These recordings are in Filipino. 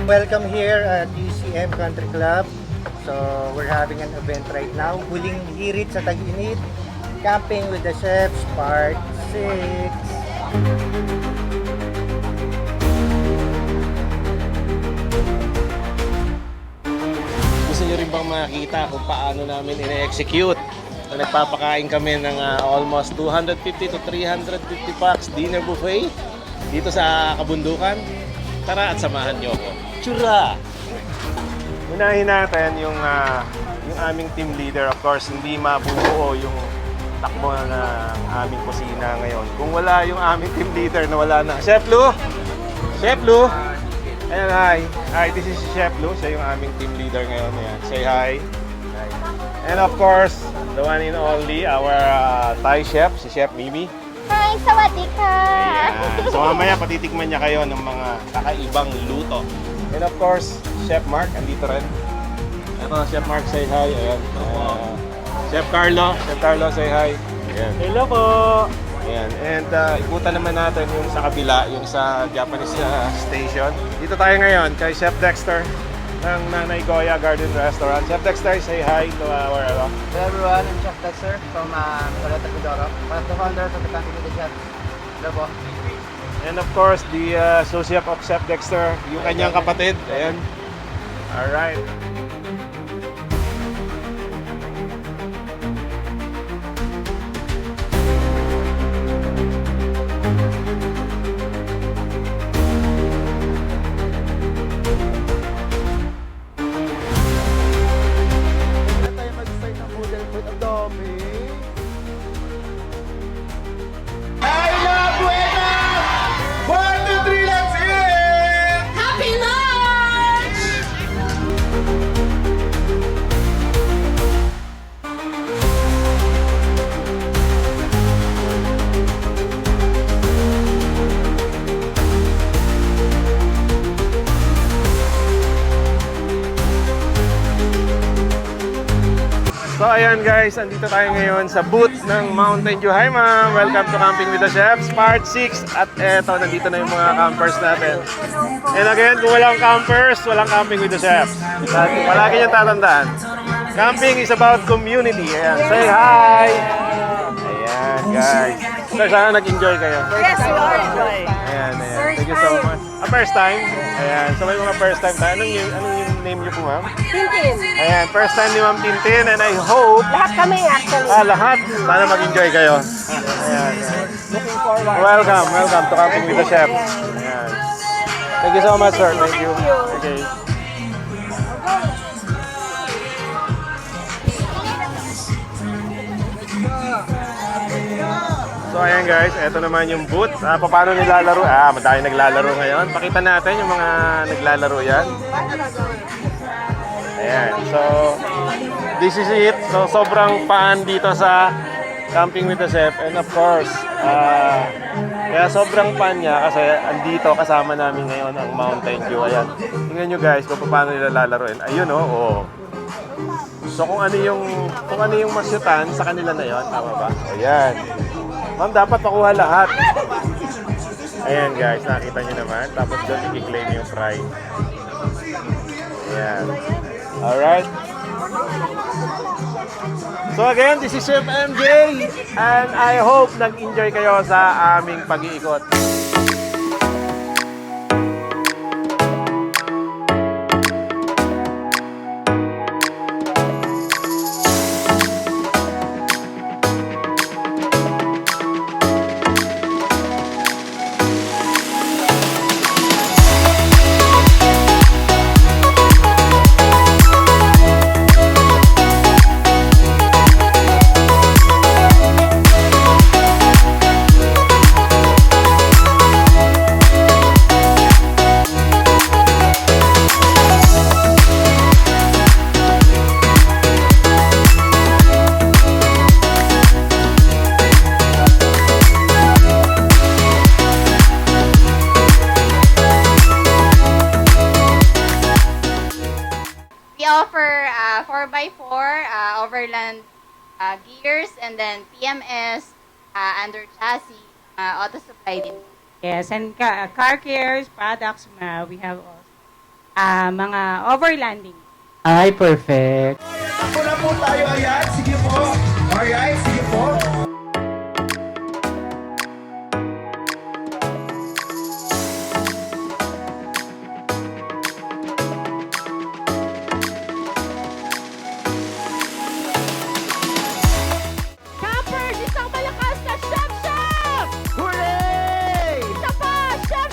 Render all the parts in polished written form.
Welcome here at UCM Country Club. So we're having an event right now. Huling hirit sa Tag-Init. Camping with the Chefs Part 6. Gusto nyo rin bang makita kung paano namin ine-execute? So, nagpapakain kami ng almost 250 to 350 packs dinner buffet dito sa Kabundukan. Tara at samahan nyo ako. Tsura! Unahin natin yung aming team leader. Of course, hindi mabubuo yung takbo ng aming kusina ngayon. Kung wala yung aming team leader, na wala na. Chef Lou! Chef Lou! Ayan, hi. Hi, this is Chef Lou. Siya yung aming team leader ngayon. Ayan. Say hi. And of course, the one and only, our Thai chef, si Chef Mimi. Hi, sawadee ka! Ayan. So mamaya patitikman niya kayo ng mga kakaibang luto. And of course, Chef Mark, andito rin. Ito, Chef Mark, say hi. Ayan. Chef Carlo, say hi. Ayan. Hello po! Ayan. And ikutan naman natin yung sa kabila, yung sa Japanese station. Dito tayo ngayon kay Chef Dexter ng Nanay Goya Garden Restaurant. Chef Dexter, say hi to our Hello everyone, I'm Chef Dexter from Caleta, Mindoro. One of the founders of the Country with the Chef. Hello po. And of course, the associate of Chef Dexter, yung kanyang kapatid. Ayan. Alright. Kaya tayo mag-start ng noodle food. Ang dami. So ayan guys, andito tayo ngayon sa booth ng Mountain Dew. Hi ma'am! Welcome to Camping with the Chefs, Part 6. At eto, nandito na yung mga campers natin. And again, kung walang campers, walang Camping with the Chefs. Palagi niyong tatandaan. Camping is about community. Ayan, say hi! Ayan guys. So, sana nag-enjoy kayo. Yes, we are enjoying. Ayan. Thank you so much. First time? Ayan. So may mga first time tayo. Anong yung name niyo po ma'am? Tintin. Ayan, first time ni Ma'am Tintin and I hope Lahat kami actually. lahat. Sana mag-enjoy kayo. Ayan. Looking forward. Welcome to Camping with the Chef. Ayan. Thank you so much, sir. Thank you. Okay. So ayan guys, eto naman yung booth. Paano nilalaro? Madami naglalaro ngayon. Pakita natin yung mga naglalaro yan. Ayan, so this is it. So sobrang fan dito sa Camping with the Chef. And of course, kaya sobrang fan niya kasi andito kasama namin ngayon ang Mountain Dew. Ayan, tingnan nyo guys kung paano nila lalaroin. Ayun oh. So kung ano yung masyutan sa kanila na yon, tama ba? Ayan. Ma'am, dapat makuha lahat. Ayan guys, nakita nyo naman. Tapos doon i-claim yung prize. Ayan. Alright. So again, this is Chef MJ. And I hope nag-enjoy kayo sa aming pag-iikot. Offer 4x4 overland gears and then PMS under chassis auto supply din. Yes, and car cares products we have also. mga overlanding. Ay, perfect. Muna po tayo, ayan. Sige po. Alright, sige po. Campers, isang malakas na Chef! Hooray! Isa pa, Chef!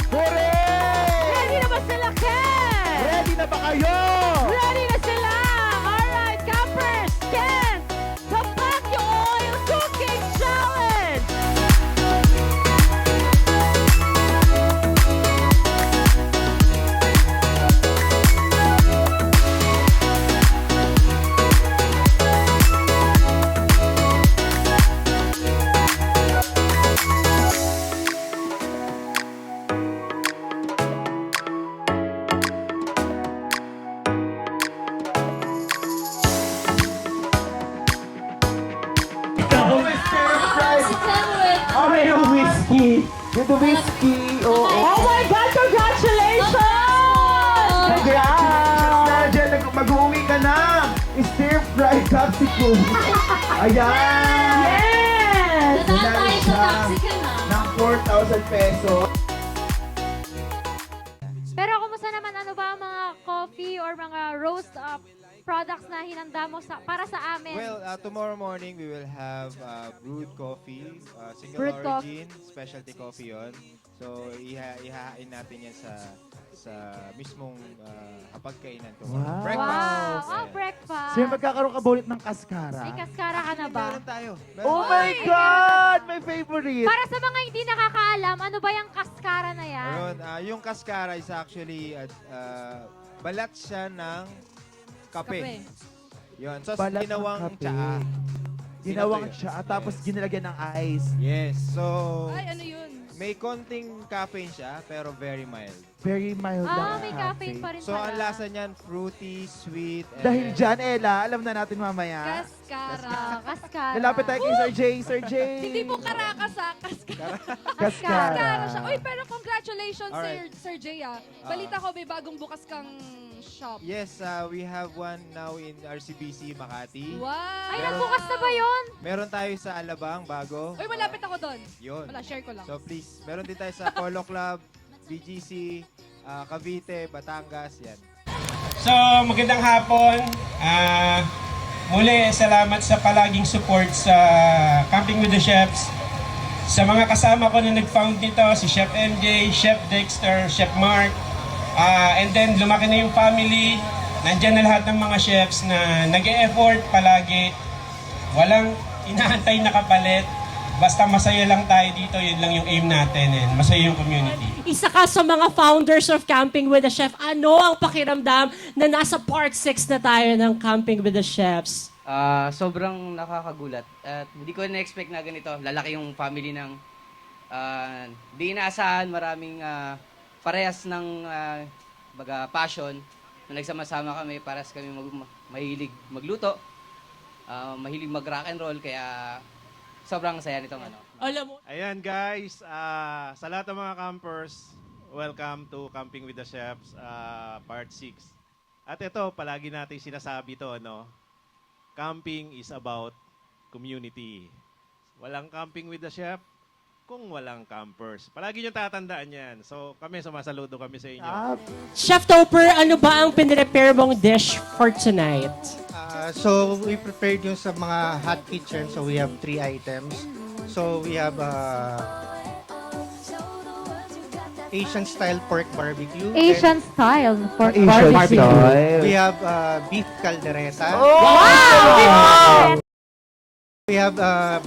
Hooray! Ready na ba sila, Ken? Ready na ba kayo? Ready na sila! Alright, campers, Ken! Tapak yung oil cooking challenge! Oh, may whiskey. With the whiskey. Oo. Oh my God, congratulations! Congrats! Nandiyan, mag-uwi ka na. Stir-fried capsicum. Ayan. Yes! Dadaan tayo sa capsicum ng 4,000 pesos. Pero kumusta naman, ano ba ang mga coffee or mga roast products na hinanda mo para sa amin? Well, tomorrow morning we will have brewed coffee, single Brewed origin, specialty coffee yon. So ihahain natin yan sa mismong hapagkainan ko. Wow. Breakfast. Wow! Oh, Ayan. breakfast! Sir, magkakaroon ka ba ulit ng kaskara? May kaskara ka na ba? Meron tayo. Oh my God! My favorite! Para sa mga hindi nakakaalam, ano ba yung kaskara na yan? Meron, yung kaskara is actually balat siya ng kape. Yun. So, Balat ng ginawang kape. tsaa. Ginawang Sino to yun? siya, tapos Yes. ginilagyan ng ice. Yes. So, ano yun? may konting caffeine siya, pero very mild. Very mild lang May ang caffeine pa rin So, pala. ang lasa niyan, fruity, sweet, and Dahil dyan, Ella, alam na natin mamaya. Kaskara. Lalapit tayo kay Sir Jay. Sir Jay! Hindi po Caracas Kaskara. Kaskara siya. Uy, pero congratulations, Alright. Sir Jay. Balita ko may bagong bukas kang shop. Yes, we have one now in RCBC Makati. Wow! Ay, nabukas na ba yun? Meron tayo sa Alabang, bago. Uy, malapit ako doon. Yun. Wala, share ko lang. So please, meron din tayo sa Polo Club, BGC, Cavite, Batangas, yan. So, magandang hapon. Muli, salamat sa palaging support sa Camping with the Chefs. Sa mga kasama ko na nag-found nito, si Chef MJ, Chef Dexter, Chef Mark. And then, lumaki na yung family. Nandyan na lahat ng mga chefs na nag-e-effort palagi. Walang inaantay na kapalit. Basta masaya lang tayo dito, yun lang yung aim natin. And masaya yung community. Isa ka sa mga founders of Camping with the Chef. Ano ang pakiramdam na nasa part 6 na tayo ng Camping with the Chefs? Sobrang nakakagulat. At hindi ko na-expect na ganito. Lalaki yung family ng di inaasahan. Maraming parehas ng passion na nagsama-sama kami. Parehas kami mahilig magluto. Mahilig mag-rock and roll. Kaya sobrang saya nitong ano. Alam mo, Ayan guys, sa lahat ng mga campers, welcome to Camping with the Chefs, part 6. At ito, palagi natin sinasabi to, no? Camping is about community. Walang camping with the chef kung walang campers. Palagi nyo tatandaan yan. So kami, sumasaludo kami sa inyo. Chef Topper, ano ba ang pinrepare mong dish for tonight? So we prepared yung sa mga hot kitchen. So we have 3 items. So we have Asian style pork barbecue. Asian style pork Asian barbecue. style. We have beef caldereta. Wow! We have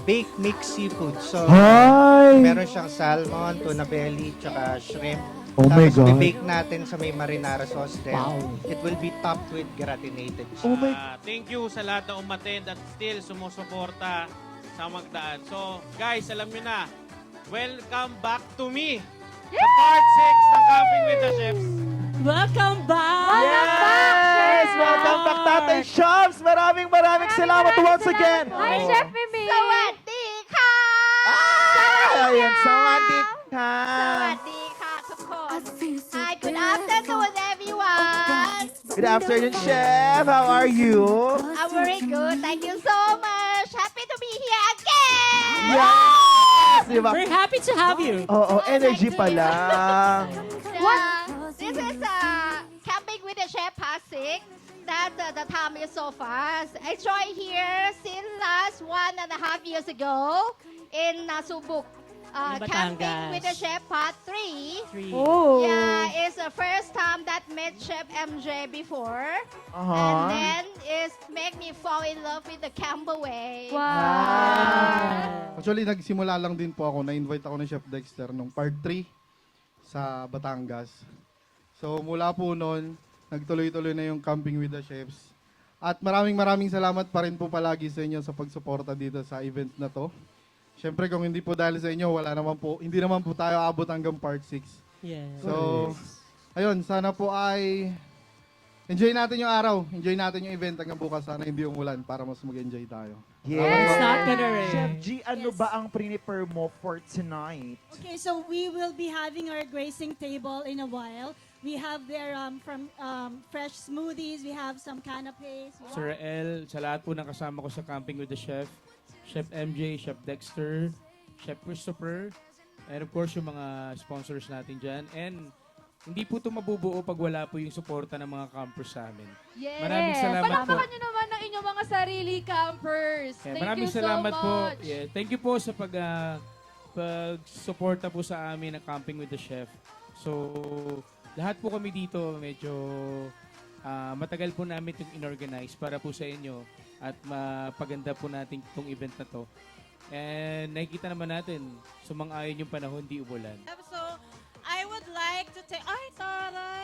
baked mixed seafood. So Hi! meron siyang salmon, tuna belly, tsaka shrimp. Oh my Tapos God. bake natin sa may marinara sauce din. Wow. It will be topped with gratinated cheese. Oh my Thank you sa lahat na umattend at still sumusuporta sa Magdaan. So, guys, alam nyo na, welcome back to me sa part 6 ng Camping with the Chefs. Welcome back! Yes! Welcome back, Tatay Shops! Maraming salamat once again! Hi, Chef Mimi! สวัสดีค่ะ Ayan, sawadee ka! สวัสดีค่ะทุกคน Hi, good afternoon Good afternoon, Chef. How are you? I'm very good. Thank you so much. Happy to be here again. Yes! Diba? We're happy to have you. Oo, energy pa lang. This is camping with the chef Pasik. That the time is so fast. I joined here since last 1.5 years ago in Subuk. In Camping Batangas. with the chef part 3. Oh. Yeah, it's the first time that met Chef MJ before. And Uh-huh. then it's make me fall in love with the Campbellway. Wow. Actually, nagsimula lang din po ako. Na-invite ako ni Chef Dexter nung part 3 sa Batangas. So, mula po noon, nagtuloy-tuloy na yung Camping with the Chefs. At maraming salamat pa rin po palagi sa inyo sa pagsuporta dito sa event na to. Siyempre, kung hindi po dahil sa inyo, hindi naman po tayo abot hanggang part 6. Yes. So, ayun, sana po ay enjoy natin yung araw. Enjoy natin yung event hanggang bukas. Sana hindi umulan para mas mag-enjoy tayo. It's not gonna Chef rain. G, ano ba ang prepare mo for tonight? Okay, so we will be having our gracing table in a while. We have there from fresh smoothies, we have some canapes. Sir El, sa lahat po ng kasama ko sa Camping with the Chef, Chef MJ, Chef Dexter, Chef Christopher, and of course yung mga sponsors natin dyan. And hindi po ito mabubuo pag wala po yung suporta ng mga campers sa amin. Yes! Maraming salamat po. Palakpakan nyo naman ang inyong mga sarili campers. Yeah, maraming salamat po. Yeah, thank you po sa pag-suporta po sa amin ng Camping with the Chef. So, lahat po kami dito medyo matagal po namin itong inorganize para po sa inyo at mapaganda po natin itong event na to. And nakikita naman natin, sumang-ayon yung panahon, di umulan. So, I would like to take... Ay, taray!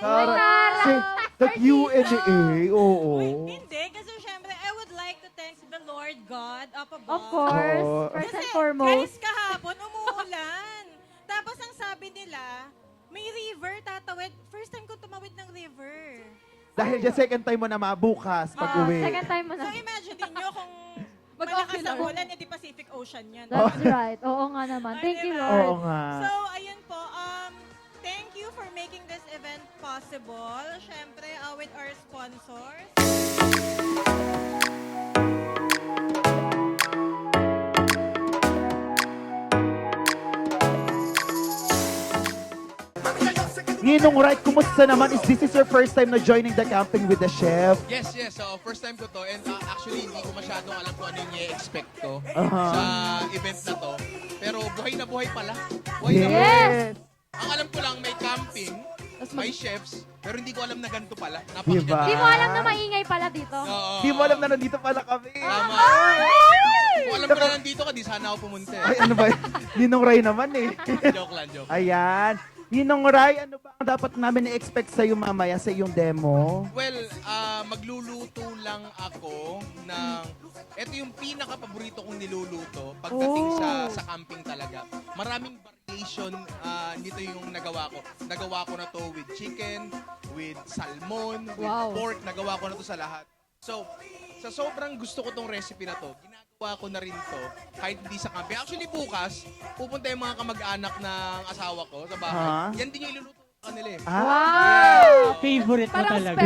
Say, the Q&A, oo. Hindi, kasi syempre, I would like to thank the Lord God up above. Of course. Oo. First and Kasi foremost. kahit kahapon, umuulan. Tapos ang sabi nila, may river tatawid. First time ko tumawid ng river. Dahil dyan, second time mo na mabukas pag-uwi. Second time mo So na. imagine ninyo kung malakas ang ulan, edi Pacific Ocean yan. That's right. Oo nga naman. Thank you, Diba? Lord. Oo nga. So, ayun po. Thank you for making this event possible. Syempre, with our sponsors. Ninong Right, kumusta naman? Is this your first time na joining the Camping with the Chef? Yes. So, first time ko to. And actually, hindi ko masyadong alam kung ano yung i-expect ko Aha. sa event na to. Pero buhay na buhay pala. Buhay na buhay. Yes! Ang alam ko lang, may camping, may chefs, pero hindi ko alam na ganito pala. Diba? Napakaganda. Di mo alam na maingay pala dito. Oo. Di mo alam na nandito pala kami. Tama. Kung alam ko na nandito ka, di sana ako pumunta. Ay, ano ba? Ninong Ray naman eh. Joke lang, joke. Ayan. Ninong Ray, ano ba ang dapat namin i-expect sa'yo mamaya sa iyong demo? Well, magluluto lang ako ng... Ito yung pinaka-paborito kong niluluto pagdating sa camping talaga. Maraming variation nito yung nagawa ko. Nagawa ko na to with chicken, with salmon, with pork. Nagawa ko na to sa lahat. So, sa sobrang gusto ko tong recipe na to, ginagawa ko na rin to kahit hindi sa camping. Actually, bukas, pupunta yung mga kamag-anak ng asawa ko sa bahay. Yan din yung iluluto ko kanila eh. Favorite mo talaga.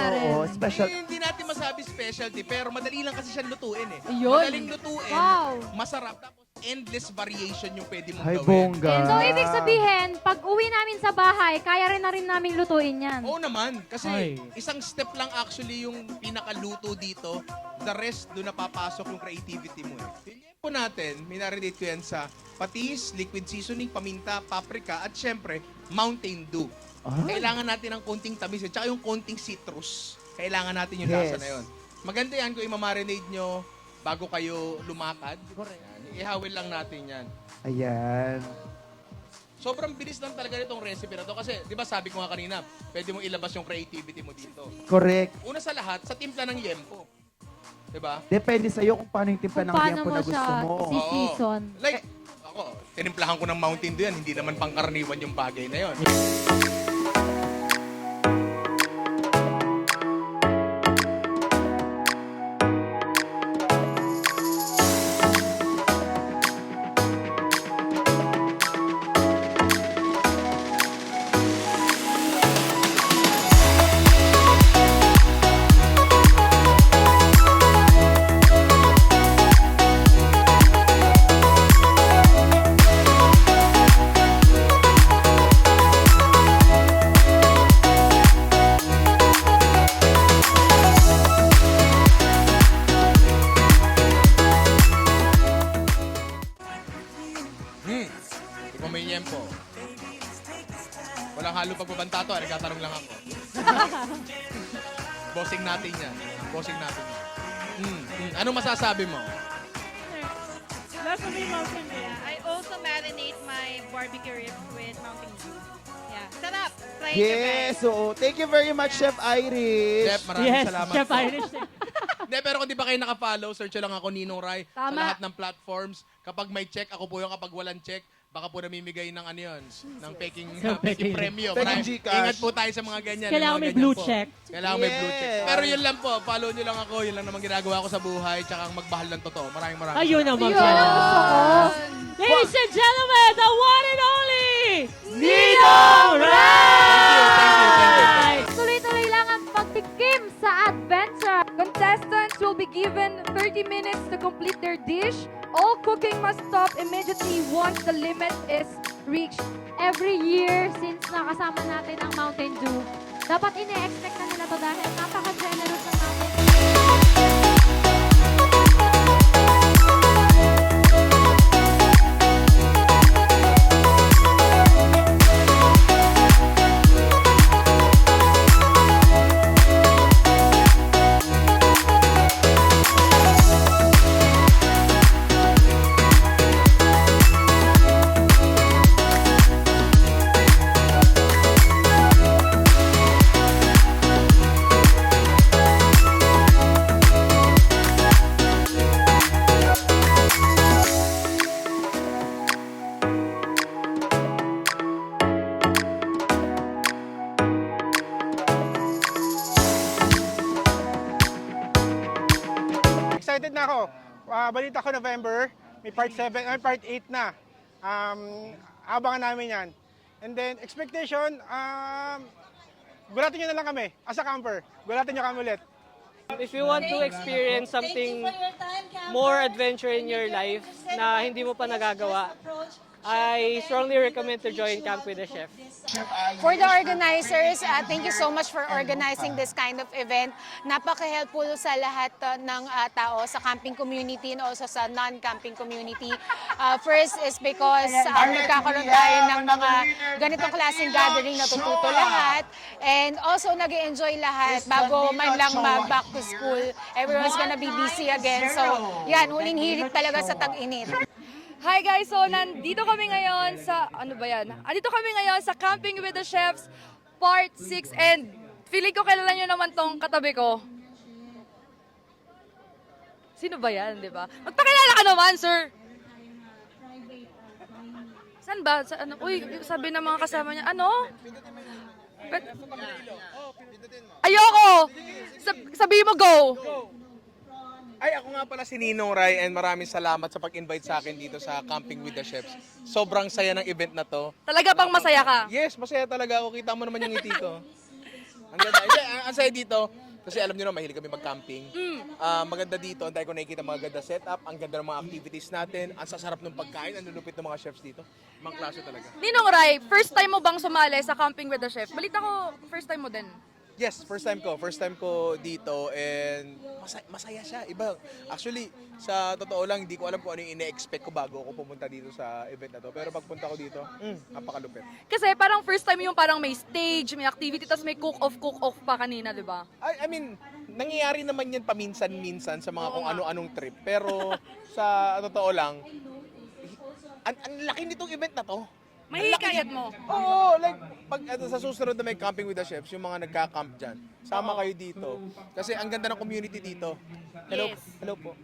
Oo, special. Hindi natin masabi specialty, pero madali lang kasi siyang lutuin eh. Ayun. Madaling lutuin, Wow. masarap, tapos endless variation yung pwede mong Ay, gawin. bongga. So, ibig sabihin, pag uwi namin sa bahay, kaya rin na rin namin lutuin yan. Oo naman, kasi Ay. isang step lang actually yung pinakaluto dito. The rest, doon napapasok yung creativity mo eh. Pilihan po natin, minarinate ko yan sa patis, liquid seasoning, paminta, paprika, at syempre, Mountain Dew. Kailangan natin ng konting tamis at saka yung konting citrus. Kailangan natin yung lasa na yun. Maganda yan kung imamarinate nyo bago kayo lumakad. Yan, ihawil lang natin yan. Ayan. Sobrang bilis lang talaga nitong recipe na to kasi, di ba sabi ko nga kanina, pwede mong ilabas yung creativity mo dito. Correct. Una sa lahat, sa timpla ng yempo. Di ba? Depende sa'yo kung paano yung timpla Kung ng paano tiempo mo na gusto siya mo. si-season. Like, ako, tinimplahan ko ng Mountain Dew yan, hindi naman pangkaraniwan yung bagay na yon. pagbabanta to, nagtatanong lang ako. Bossing natin yan. Bossing natin yan. Anong masasabi mo? Last of Mountain Dew. I also marinate my barbecue ribs with Mountain Dew. Yeah. Sarap. Try it, Yes, so thank you very much, Chef Irish. Chef, maraming Yes, salamat Chef po. Irish. Hindi, pero kung di ba kayo naka-follow, search nyo lang ako Ninong Rai sa Tama. lahat ng platforms. Kapag may check, ako po yung kapag walang check, baka po namimigay ng ano yun, ng peking, peking premyo. Peking Maraming- Gcash. Ingat po tayo sa mga ganyan. Kailangan yung mga may ganyan blue po. check. Kailangan may blue check. Yes. Pero yun lang po, follow nyo lang ako. Yun lang naman ginagawa ko sa buhay. Tsaka ang magmahal ng totoo. Maraming Ayun naman Yun. pala. Gusto ko. Ladies and gentlemen, the one and only Ninong Rai! Tuloy-tuloy lang ang pagtikim sa adventure. Contestants will be given 30 minutes to complete their dish. All cooking must stop immediately once the limit is reached. Every year since nakasama natin ang Mountain Dew, dapat ine-expect na nila to dahil napaka-generous ng Mountain Dew. Excited na ako. Balita ko November, may part 7, may part 8 na. Abangan namin yan. And then, expectation, gulatin nyo na lang kami, as a camper. Gulatin nyo kami ulit. If you want to experience something more adventure in your life na hindi mo pa nagagawa, I strongly recommend to join Camp with the Chef. For the organizers, thank you so much for organizing this kind of event. Napaka-helpful sa lahat ng tao sa camping community and also sa non-camping community. First is because nagkakaroon tayo ng mga ganitong klaseng gathering, natututo lahat. And also nag-enjoy lahat bago man lang mag-back to school. Everyone's gonna be busy again. So yan, huling hirit talaga sa tag-init. Hi guys, so nandito kami ngayon sa, ano ba yan? Andito kami ngayon sa Camping with the Chefs Part 6 and feeling ko kilala nyo naman tong katabi ko. Sino ba yan, di ba? Magpakilala ka naman, sir! Saan ba? Sa, ano? Uy, sabi ng mga kasama niya, ano? Ayoko! Sabi mo, go! Ay, ako nga pala si Ninong Rai and maraming salamat sa pag-invite sa akin dito sa Camping with the Chefs. Sobrang saya ng event na to. Talaga bang masaya ka? Yes, masaya talaga ako. Kita mo naman yung ngiti ko. Ang ganda. Hindi, ang saya dito. Kasi alam niyo na, mahilig kami mag-camping. Maganda dito. Ang tayo ko nakikita mga ganda setup. Ang ganda ng mga activities natin. Ang sasarap ng pagkain. Ang lulupit ng mga chefs dito. Mga klase talaga. Ninong Rai, first time mo bang sumali sa Camping with the Chef? Balita ko, first time mo din. Yes, first time ko. First time ko dito and masaya siya. Iba. Actually, sa totoo lang, hindi ko alam kung ano yung ine-expect ko bago ako pumunta dito sa event na to. Pero pagpunta ko dito, napakalupit. Kasi parang first time yung parang may stage, may activity, tapos may cook-off pa kanina, di ba? I mean, nangyayari naman yan paminsan-minsan sa mga kung ano-anong trip. Pero sa totoo lang, ang laki nitong event na to. May hikayat mo. Oo, like, pag sa susunod na may Camping with the Chefs, yung mga nagka-camp dyan, sama kayo dito. Kasi ang ganda ng community dito. Hello, Yes. hello po.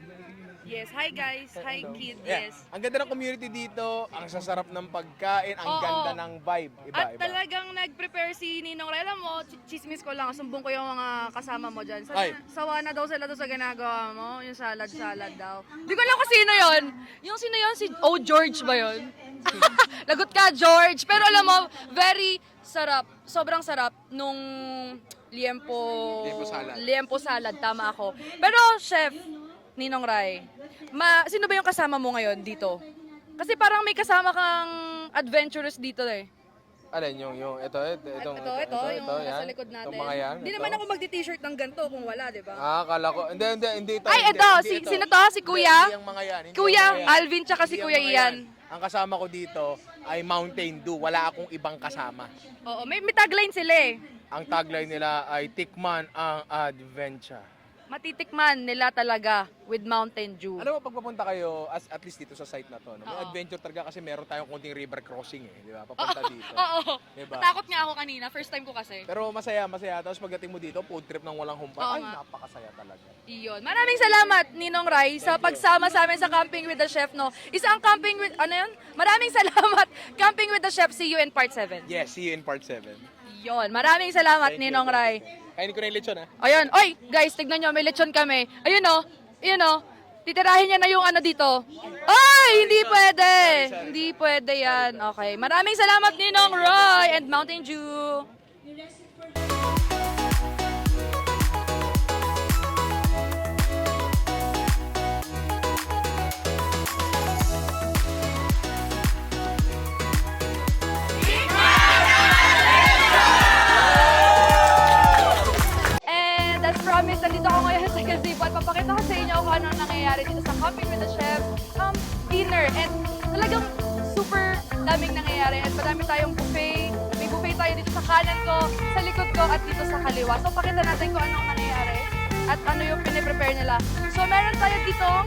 Yes, hi guys, hi kid, Yeah. yes. Ang ganda ng community dito, ang sasarap ng pagkain, ang Oo. ganda ng vibe. At Iba. talagang nag-prepare si Ninong Rai. Alam mo, chismis ko lang, sumbong ko yung mga kasama mo dyan. Ay. Sawa na daw sila doon sa ginagawa mo, yung salad daw. Di ko alam kung sino yon. Yung sino yon, si George ba yon? Lagot ka, George. Pero alam mo, very sarap. Sobrang sarap nung liempo salad. Tama ako. Pero, chef, Ninong Rai, sino ba yung kasama mo ngayon dito? Kasi parang may kasama kang adventurous dito eh. Alin, yung ito, Ito, yung nasa likod natin. Itong mga yan. Hindi naman ako magti-t-shirt ng ganito kung wala, di ba? Akala ko. Hindi ito. Ay, hindi ito. ito. Sino to? Si Kuya? Hindi yung mga yan. Hindi Kuya yung mga yan. Alvin tsaka si Hindi Kuya yung mga Ian. yan. ang kasama ko dito ay Mountain Dew. Wala akong ibang kasama. Oo, may tagline sila eh. Ang tagline nila ay Tikman ang Adventure. Matitikman nila talaga with Mountain Dew. Ano mo, pagpapunta kayo, at least dito sa site na to, no? May Oo. adventure talaga kasi meron tayong konting river crossing di ba? Papunta dito. Oo. Diba? Natakot nga ako kanina. First time ko kasi. Pero masaya. Tapos pagdating mo dito, food trip ng walang humpay. Oo Ay, nga. napakasaya talaga. Iyon. Maraming salamat, Ninong Rai, sa pagsama sa amin sa Camping with the Chef, no? Isa ang Camping with, Maraming salamat, Camping with the Chef. See you in part 7. Yes, see you in part 7. Iyon. Maraming salamat, Thank you, Ninong Rai. Kainin ko na yung lechon, ha? Ayun. Oy, guys, tignan nyo, may lechon kami. Ayun, oh. Ayun, oh. Titirahin niya na yung ano dito. Ay, hindi pwede. Hindi pwede yan. Okay. Maraming salamat, Ninong Rai and Mountain Dew. And as promised, nandito ako ngayon sa gazebo at papakita ko sa inyo kung ano nangyayari dito sa Camping with the Chef dinner. And talagang super daming nangyayari at madami tayong buffet. May buffet tayo dito sa kanan ko, sa likod ko at dito sa kaliwa. So pakita natin kung anong nangyayari at ano yung piniprepare nila. So meron tayo ditong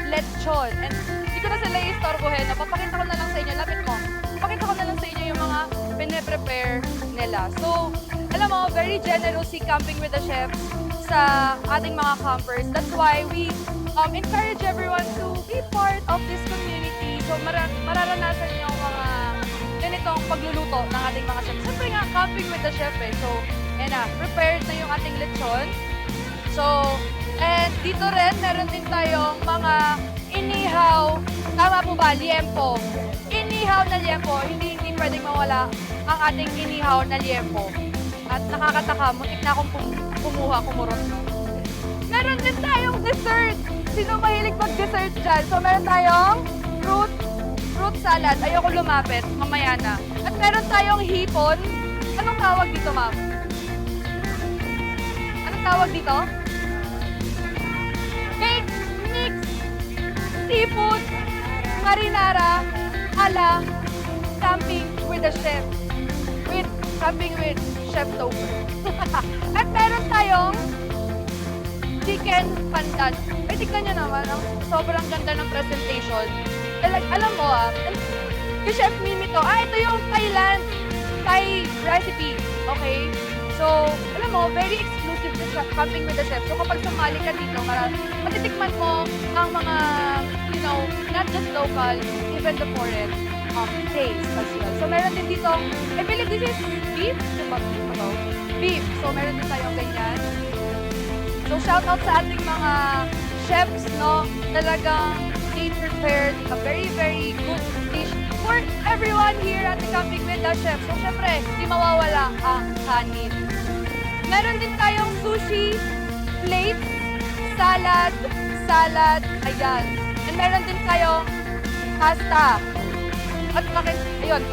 lechon. And hindi ko na sila istorbohin. Papakita ko na lang sa inyo. Lapit mo. Papakita ko na lang sa inyo yung mga piniprepare nila. So, alam mo, very generous si Camping with the Chef sa ating mga campers. That's why we encourage everyone to be part of this community. So, mararanasan yung mga ganitong pagluluto ng ating mga chef. Siyempre nga, Camping with the Chef eh. So, ayan na, prepared na yung ating lechon. So, and dito rin, meron din tayong mga inihaw. Tama po ba? Liempo. Inihaw na liempo. Hindi pwedeng mawala ang ating inihaw na liempo. At nakakataka, muntik na akong kumurot. Meron din tayong dessert. Sino mahilig mag-dessert dyan? So, meron tayong fruit salad. Ayoko lumapit. Mamaya na. At meron tayong hipon. Anong tawag dito, ma'am? Anong tawag dito? Cake mix seafood marinara ala Camping with the Chef. Camping with Chef Tofu. At meron tayong chicken pandan. Ay, tignan nyo naman, sobrang ganda ng presentation. Alam mo yung Chef Mimi to, ito yung Thai recipe. Okay? So, alam mo, very exclusive to Camping with the Chef. So, kapag sumali ka dito, matitikman mo ang mga, not just local, even the foreign taste as well. So, meron din dito, I believe this is beef? Beef. So, meron din tayong ganyan. So, shout out sa ating mga chefs, no? Talagang they prepared a very, very good dish for everyone here at the Camping with the Chef. So, syempre, di mawawala ang kanin. Meron din tayong sushi, plates, salad, ayan. And meron din tayong pasta. At ayun,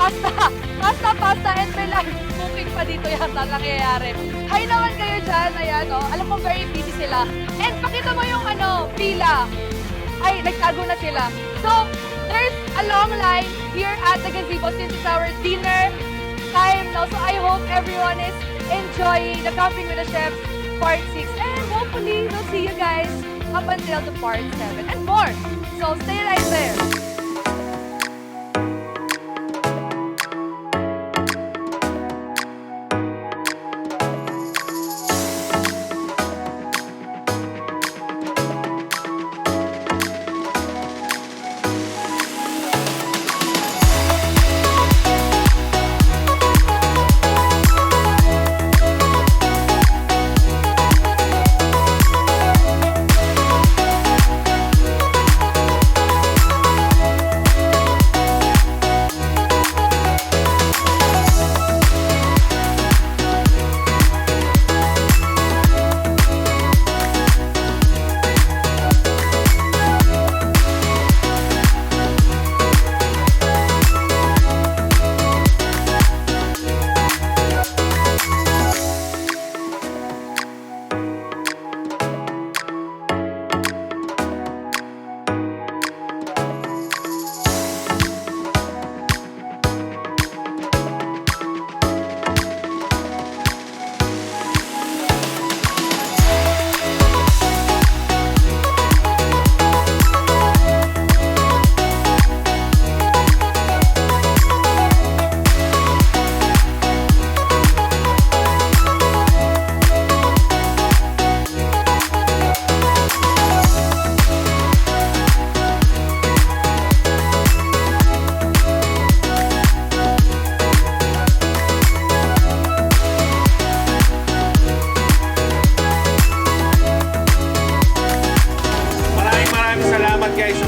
pasta, and may live cooking pa dito yata nangyayari. Hi naman kayo dyan, ayan, alam mo, very busy sila. And pakita mo yung pila. Ay, nagtago na sila. So, there's a long line here at the gazebo since it's our dinner time now. So, I hope everyone is enjoying the Camping with the Chef Part 6. And hopefully, we'll see you guys up until the Part 7 and more. So, stay right there.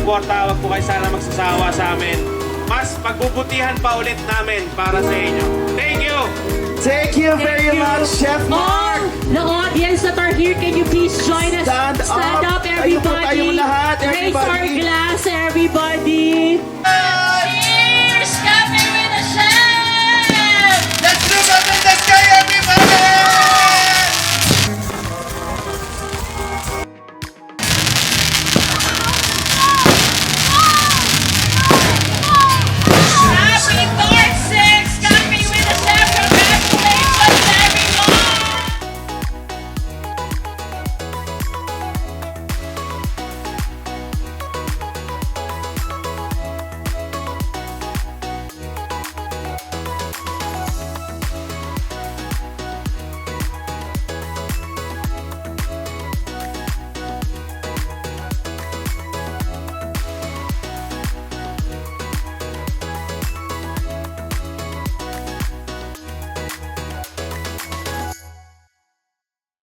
suporta. Huwag po kayo sana magsasawa sa amin. Mas pagbubutihan pa ulit namin para sa inyo. Thank you! Thank you very much, Chef Mark! The audience that are here, can you please join us? Stand up. Stand up, Tayo po everybody. tayong lahat, Raise our everybody. glass, everybody.